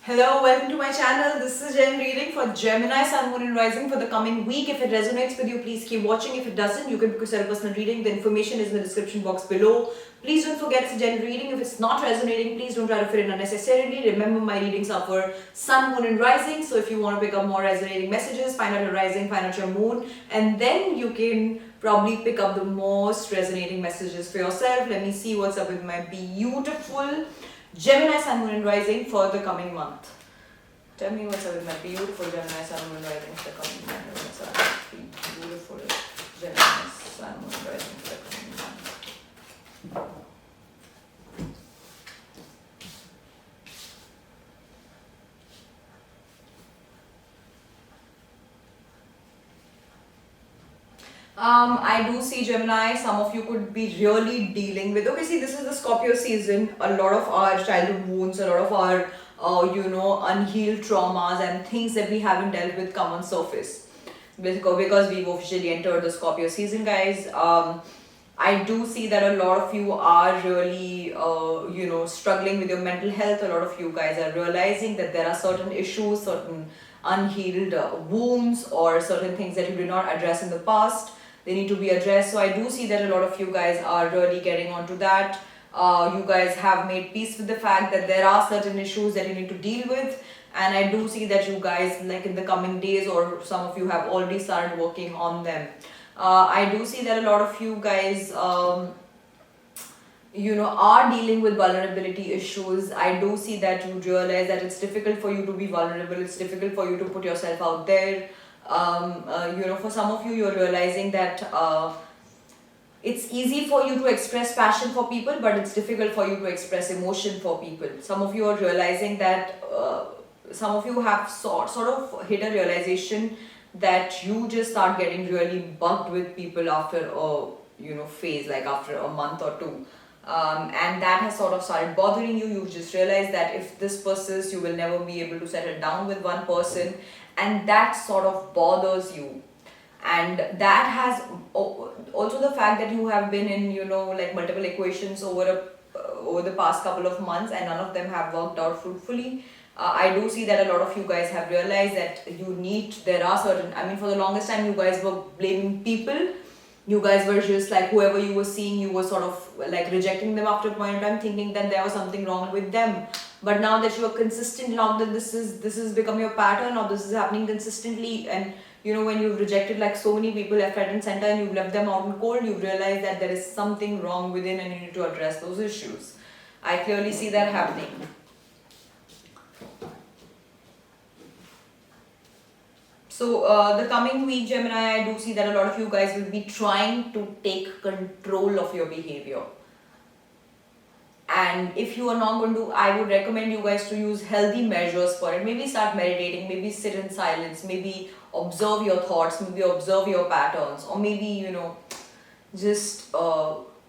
Hello, welcome to my channel. This is Jen reading for Gemini, Sun, Moon and Rising for the coming week. If it resonates with you, please keep watching. If it doesn't, you can set a personal reading. The information is in the description box below. Please don't forget it's a Jen reading. If it's not resonating, please don't try to fit in unnecessarily. Remember, my readings are for Sun, Moon and Rising. So if you want to pick up more resonating messages, find out your rising, find out your moon, and then you can probably pick up the most resonating messages for yourself. Let me see what's up with my beautiful Gemini, Sun, Moon and Rising for the coming month. Tell me what's up with my beautiful Gemini, Sun, Moon and Rising for the coming month. What's up with the beautiful Gemini, Sun, Moon and Rising for the coming month. I do see Gemini, some of you could be really dealing with, okay, see, this is the Scorpio season. A lot of our childhood wounds, a lot of our, unhealed traumas and things that we haven't dealt with come on surface. Because we've officially entered the Scorpio season, guys. I do see that a lot of you are really, struggling with your mental health. A lot of you guys are realizing that there are certain issues, certain unhealed wounds, or certain things that you did not address in the past. They need to be addressed. So I do see that a lot of you guys are really getting onto that. You guys have made peace with the fact that there are certain issues that you need to deal with. And I do see that you guys, like in the coming days, or some of you have already started working on them. I do see that a lot of you guys, are dealing with vulnerability issues. I do see that you realize that it's difficult for you to be vulnerable. It's difficult for you to put yourself out there. For some of you, you're realizing that it's easy for you to express passion for people, but it's difficult for you to express emotion for people. Some of you are realizing that some of you have sort of hit a realization that you just start getting really bugged with people after a phase, like after a month or two. And that has sort of started bothering you. You just realize that if this persists, you will never be able to settle down with one person, and that sort of bothers you. And that has also the fact that you have been in like multiple equations over the past couple of months, and none of them have worked out fruitfully. I do see that a lot of you guys have realized that there are certain, for the longest time you guys were blaming people. You guys were just like, whoever you were seeing, you were sort of like rejecting them after a point in time, thinking that there was something wrong with them. But now that you are consistent, now that this is become your pattern, now this is happening consistently, and when you've rejected like so many people left, right and center, and you've left them out in cold, you realize that there is something wrong within and you need to address those issues. I clearly see that happening. So the coming week, Gemini, I do see that a lot of you guys will be trying to take control of your behavior. And if you are not going to, I would recommend you guys to use healthy measures for it. Maybe start meditating, maybe sit in silence, maybe observe your thoughts, maybe observe your patterns, or maybe, just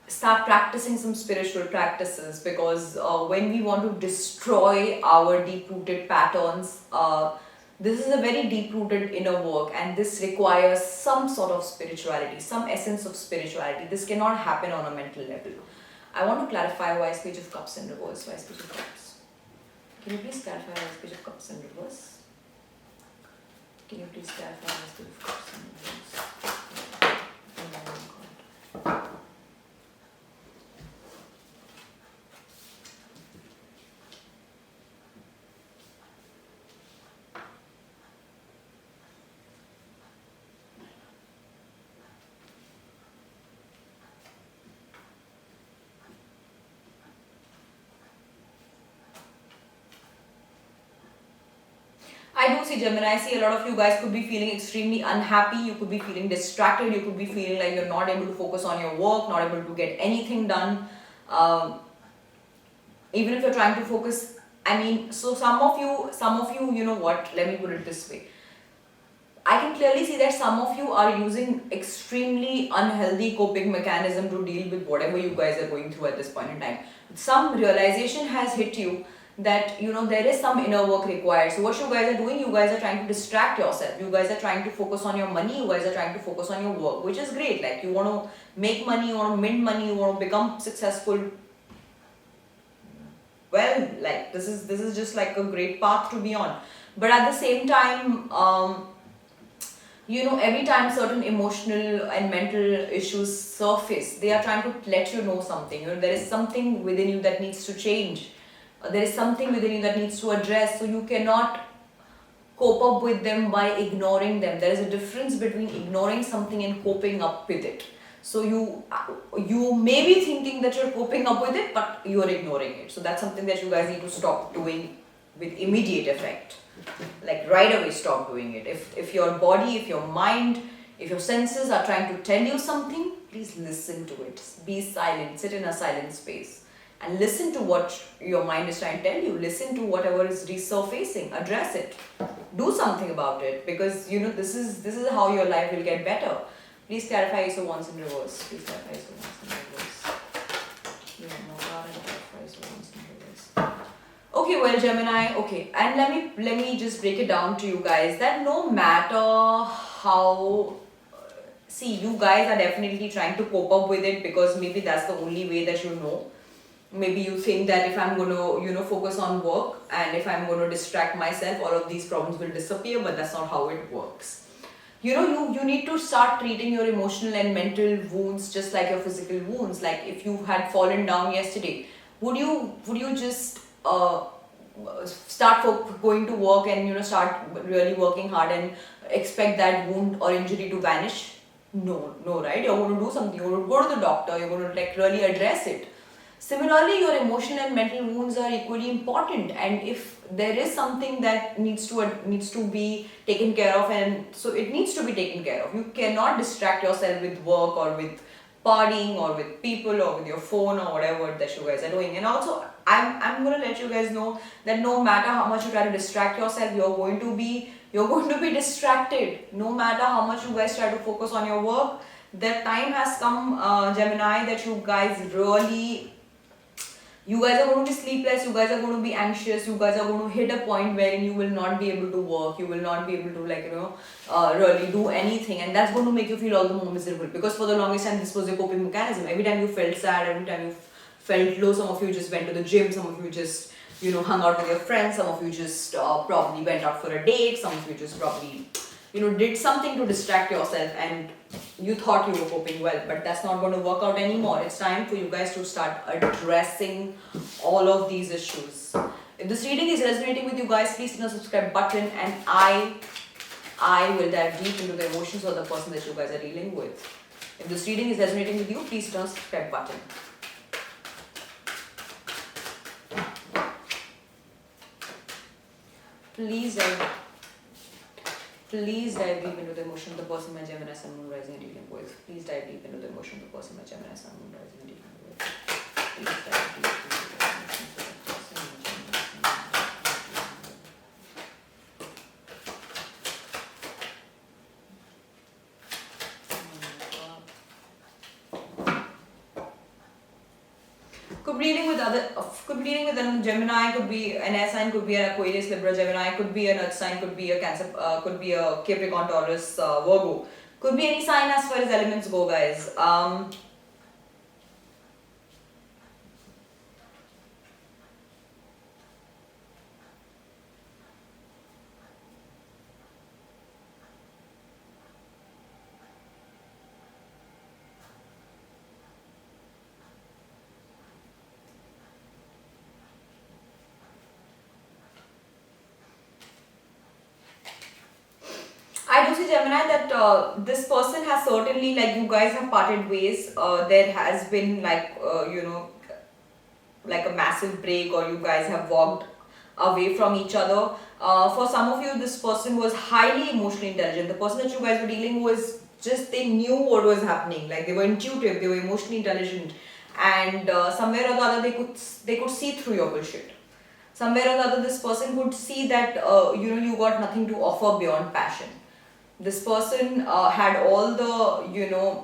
start practicing some spiritual practices, because when we want to destroy our deep-rooted patterns, this is a very deep-rooted inner work, and this requires some sort of spirituality, some essence of spirituality. This cannot happen on a mental level. I want to clarify why is Page of Cups in reverse. Why is Page of Cups? Can you please clarify why is Page of Cups in reverse? Can you please clarify why is Page of Cups in reverse? Oh my God. I do see Gemini. I see a lot of you guys could be feeling extremely unhappy. You could be feeling distracted. You could be feeling like you're not able to focus on your work, not able to get anything done. Even if you're trying to focus, so some of you, you know what? Let me put it this way. I can clearly see that some of you are using extremely unhealthy coping mechanism to deal with whatever you guys are going through at this point in time. Some realization has hit you that there is some inner work required. So what you guys are doing, you guys are trying to distract yourself. You guys are trying to focus on your money. You guys are trying to focus on your work, which is great. Like, you want to make money, you want to mint money, you want to become successful. well, like this is just like a great path to be on. But at the same time, every time certain emotional and mental issues surface, they are trying to let you know something. There is something within you that needs to change. There is something within you that needs to address. So you cannot cope up with them by ignoring them. There is a difference between ignoring something and coping up with it. So you may be thinking that you're coping up with it, but you're ignoring it. So that's something that you guys need to stop doing with immediate effect. Like right away, stop doing it. If your body, if your mind, if your senses are trying to tell you something, please listen to it. Be silent. Sit in a silent space and listen to what your mind is trying to tell you. Listen to whatever is resurfacing. Address it. Do something about it, because this is how your life will get better. Please clarify ISO once in reverse. Please clarify ISO once in reverse. Yeah, no, God, and clarify ISO once in reverse. Okay, well, Gemini. Okay, and let me just break it down to you guys that no matter how, see, you guys are definitely trying to cope up with it because maybe that's the only way that you know. Maybe you think that if I'm going to focus on work and if I'm going to distract myself, all of these problems will disappear, but that's not how it works. You need to start treating your emotional and mental wounds just like your physical wounds. Like if you had fallen down yesterday, would you just start going to work and start really working hard and expect that wound or injury to vanish? No, right? You're going to do something. You're going to go to the doctor. You're going to like really address it. Similarly, your emotional and mental wounds are equally important, and if there is something that needs to be taken care of, and so it needs to be taken care of. You cannot distract yourself with work or with partying or with people or with your phone or whatever that you guys are doing. And also, I'm gonna let you guys know that no matter how much you try to distract yourself, you're going to be distracted. No matter how much you guys try to focus on your work, that time has come, Gemini, that you guys are going to be sleepless, you guys are going to be anxious, you guys are going to hit a point wherein you will not be able to work, you will not be able to really do anything, and that's going to make you feel all the more miserable, because for the longest time this was your coping mechanism. Every time you felt sad, every time you felt low, some of you just went to the gym, some of you just hung out with your friends, some of you just probably went out for a date, some of you just probably did something to distract yourself, and you thought you were coping well, but that's not going to work out anymore. It's time for you guys to start addressing all of these issues. If this reading is resonating with you guys, please hit the subscribe button, and I will dive deep into the emotions of the person that you guys are dealing with. If this reading is resonating with you, please hit the subscribe button. Please dive deep into the emotion of the person my Gemini Sun Moon Rising and dealing with. Please dive deep into the emotion of the person my Gemini Sun Moon Rising and dealing with. Please dive deep into the emotions of the person my Gemini Sun Moon Rising and dealing with. Could be dealing with a Gemini, could be an air sign, could be an Aquarius, Libra, Gemini, could be an Earth sign, could be a Cancer, could be a Capricorn, Taurus, Virgo. Could be any sign as far as elements go, guys. I do see, Gemini, that this person has certainly, like, you guys have parted ways. There has been like a massive break, or you guys have walked away from each other. For some of you, this person was highly emotionally intelligent. The person that you guys were dealing with, just they knew what was happening. Like, they were intuitive, they were emotionally intelligent, and somewhere or the other they could see through your bullshit. Somewhere or the other, this person could see that you got nothing to offer beyond passion. This person had all the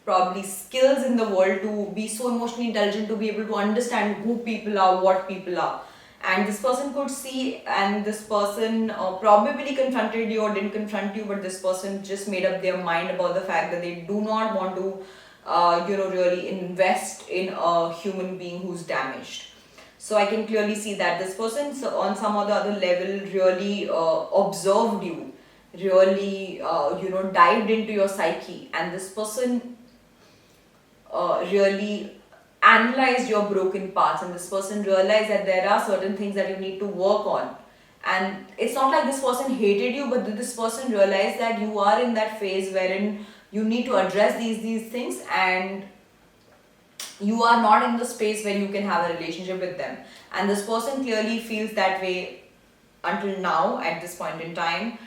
probably skills in the world to be so emotionally intelligent, to be able to understand who people are, what people are. And this person could see, and this person probably confronted you or didn't confront you, but this person just made up their mind about the fact that they do not want to really invest in a human being who's damaged. So I can clearly see that this person, so on some or the other level, really observed you, really dived into your psyche, and this person really analyzed your broken parts, and this person realized that there are certain things that you need to work on. And it's not like this person hated you, but this person realized that you are in that phase wherein you need to address these things, and you are not in the space where you can have a relationship with them. And this person clearly feels that way until now, at this point in time.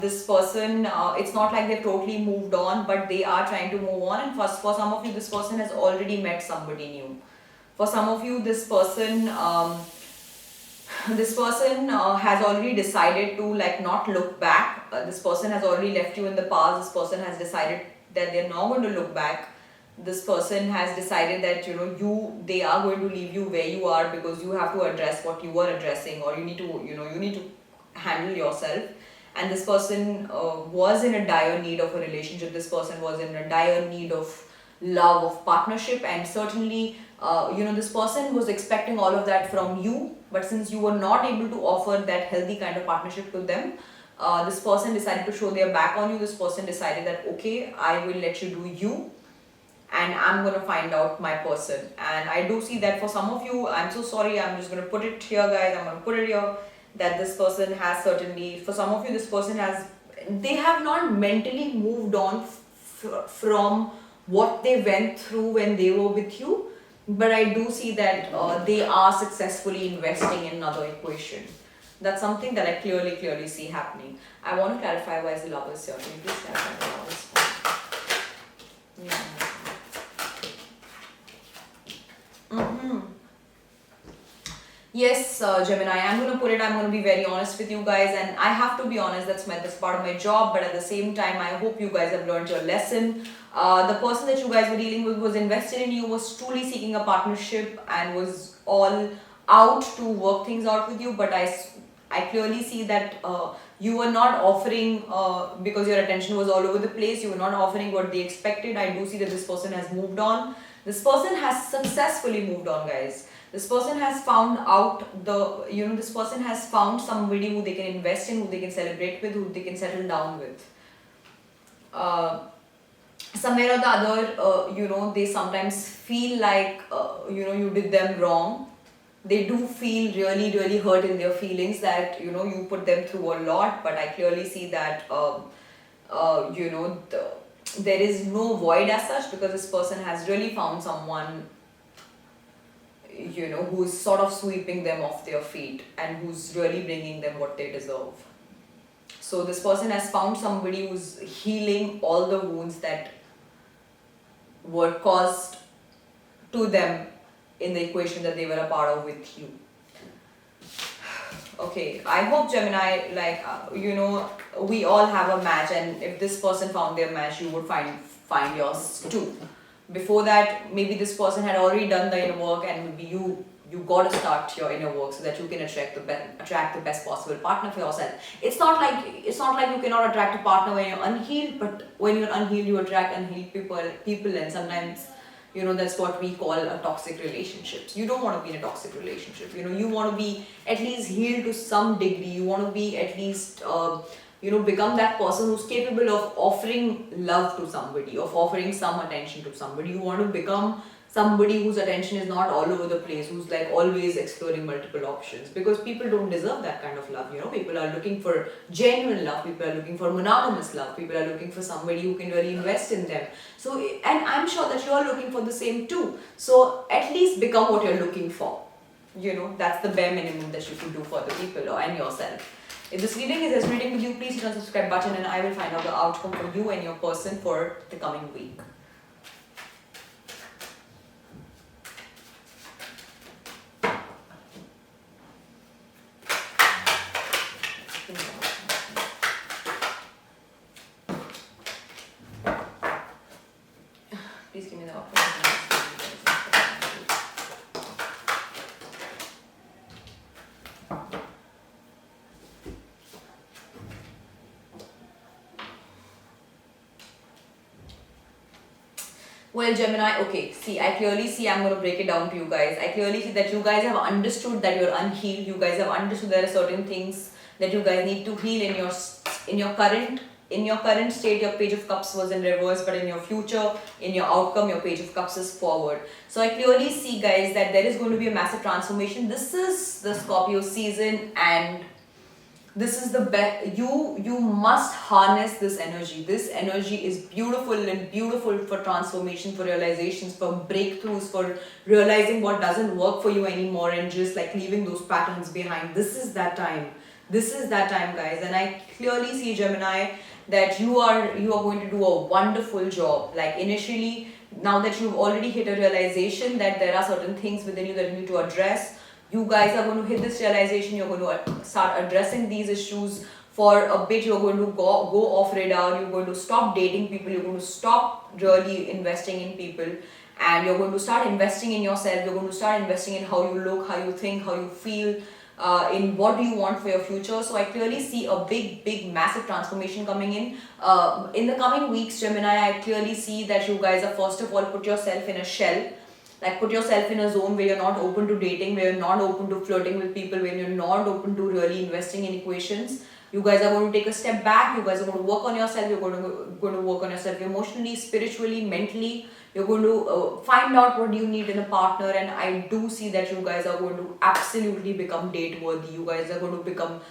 This person, it's not like they've totally moved on, but they are trying to move on. And for some of you, this person has already met somebody new. For some of you, this person has already decided to like not look back. This person has already left you in the past. This person has decided that they're not going to look back. This person has decided that they are going to leave you where you are, because you have to address what you are addressing, or you need to handle yourself. And this person was in a dire need of a relationship. This person was in a dire need of love, of partnership, and certainly this person was expecting all of that from you. But since you were not able to offer that healthy kind of partnership to them, this person decided to show their back on you. This person decided that, okay, I will let you do you, and I'm going to find out my person. And I do see that for some of you, I'm so sorry, I'm just going to put it here, guys, I'm going to put it here, that this person has certainly, for some of you, this person has, they have not mentally moved on from what they went through when they were with you, but I do see that they are successfully investing in another equation. That's something that I clearly see happening. I want to clarify why is the lovers here. Can you please clarify the lovers? Yeah. Yes, Gemini, I'm going to put it, I'm going to be very honest with you guys, and I have to be honest, that's part of my job, but at the same time, I hope you guys have learned your lesson. The person that you guys were dealing with was invested in you, was truly seeking a partnership, and was all out to work things out with you, but I clearly see that you were not offering, because your attention was all over the place, you were not offering what they expected. I do see that this person has moved on. This person has successfully moved on, guys. This person has found out this person has found somebody who they can invest in, who they can celebrate with, who they can settle down with. Somewhere or the other, they sometimes feel like, you did them wrong. They do feel really hurt in their feelings that, you put them through a lot, but I clearly see that, there is no void as such, because this person has really found someone who's sort of sweeping them off their feet, and who's really bringing them what they deserve. So this person has found somebody who's healing all the wounds that were caused to them in the equation that they were a part of with you. Okay, I hope, Gemini, we all have a match, and if this person found their match, you would find yours too. Before that, maybe this person had already done the inner work, and maybe you got to start your inner work so that you can attract the best possible partner for yourself. It's not like you cannot attract a partner when you're unhealed, but when you're unhealed, you attract unhealed people, and sometimes that's what we call a toxic relationships. You don't want to be in a toxic relationship. You want to be at least healed to some degree. You want to be at least become that person who's capable of offering love to somebody, of offering some attention to somebody. You want to become somebody whose attention is not all over the place, who's like always exploring multiple options, because people don't deserve that kind of love. People are looking for genuine love, people are looking for monogamous love, people are looking for somebody who can really invest in them. So, and I'm sure that you're looking for the same too. So at least become what you're looking for. That's the bare minimum that you can do for the people and yourself. If this reading is resonating with you, please hit the subscribe button, and I will find out the outcome for you and your person for the coming week. Please give me the option. Well, Gemini, okay, see, I clearly see, I'm going to break it down to you guys. I clearly see that you guys have understood that you're unhealed. You guys have understood there are certain things that you guys need to heal in your current state. Your Page of Cups was in reverse, but in your future, in your outcome, your Page of Cups is forward. So I clearly see, guys, that there is going to be a massive transformation. This is the Scorpio season, and this is the best. You must harness this energy is beautiful for transformation, for realizations, for breakthroughs, for realizing what doesn't work for you anymore, and just like leaving those patterns behind. This is that time, guys. And I clearly see, Gemini, that you are going to do a wonderful job. Like initially, now that you've already hit a realization that there are certain things within you that you need to address, you guys are going to hit this realization. You're going to start addressing these issues. For a bit, you're going to go off radar. You're going to stop dating people. You're going to stop really investing in people, and you're going to start investing in yourself. You're going to start investing in how you look, how you think, how you feel, in what do you want for your future. So I clearly see a big massive transformation coming in the coming weeks, Gemini. I clearly see that you guys are, first of all, put yourself in a shell. Like, put yourself in a zone where you're not open to dating, where you're not open to flirting with people, where you're not open to really investing in equations. You guys are going to take a step back. You guys are going to work on yourself. You're going to work on yourself emotionally, spiritually, mentally. You're going to find out what you need in a partner, and I do see that you guys are going to absolutely become date worthy. You guys are going to become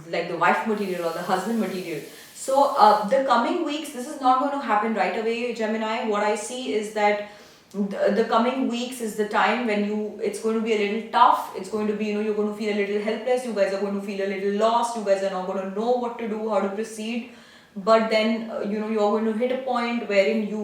like the wife material or the husband material. So the coming weeks, this is not going to happen right away, Gemini. What I see is that the coming weeks is the time when it's going to be a little tough. It's going to be, you're going to feel a little helpless. You guys are going to feel a little lost. You guys are not going to know what to do, how to proceed. But then you're going to hit a point wherein you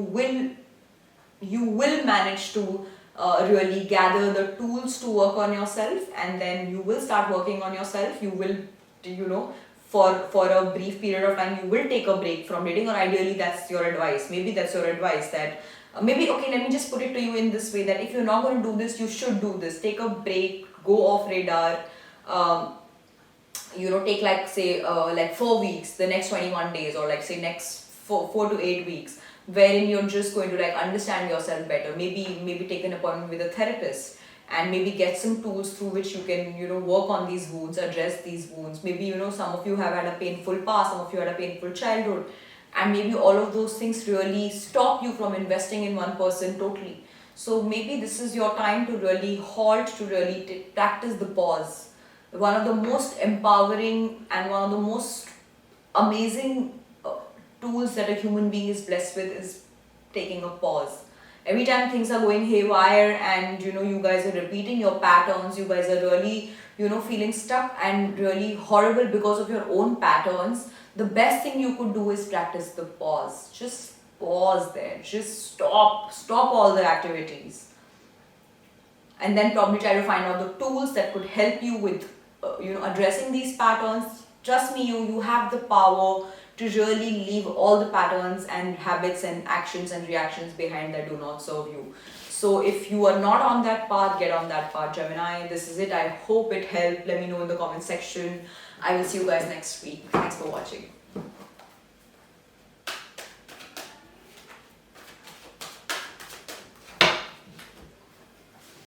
will manage to really gather the tools to work on yourself, and then you will start working on yourself. You will, for a brief period of time, you will take a break from dating, or ideally that's your advice. Maybe that's your advice, that maybe, okay, let me just put it to you in this way, that if you're not going to do this, you should do this. Take a break, go off radar. Take, like, say, like 4 weeks, the next 21 days, or like say next 4 to 8 weeks, wherein you're just going to like understand yourself better. Maybe take an appointment with a therapist, and maybe get some tools through which you can work on these wounds, address these wounds. Maybe some of you have had a painful past, some of you had a painful childhood, and maybe all of those things really stop you from investing in one person totally. So maybe this is your time to really halt, to really practice the pause. One of the most empowering and one of the most amazing tools that a human being is blessed with is taking a pause. Every time things are going haywire, and you guys are repeating your patterns, you guys are really feeling stuck and really horrible because of your own patterns, the best thing you could do is practice the pause. Just pause there. Just stop all the activities, and then probably try to find out the tools that could help you with addressing these patterns. Trust me, you have the power to really leave all the patterns and habits and actions and reactions behind that do not serve you. So if you are not on that path, get on that path, Gemini. This is it. I hope it helped. Let me know in the comment section. I will see you guys next week. Thanks for watching.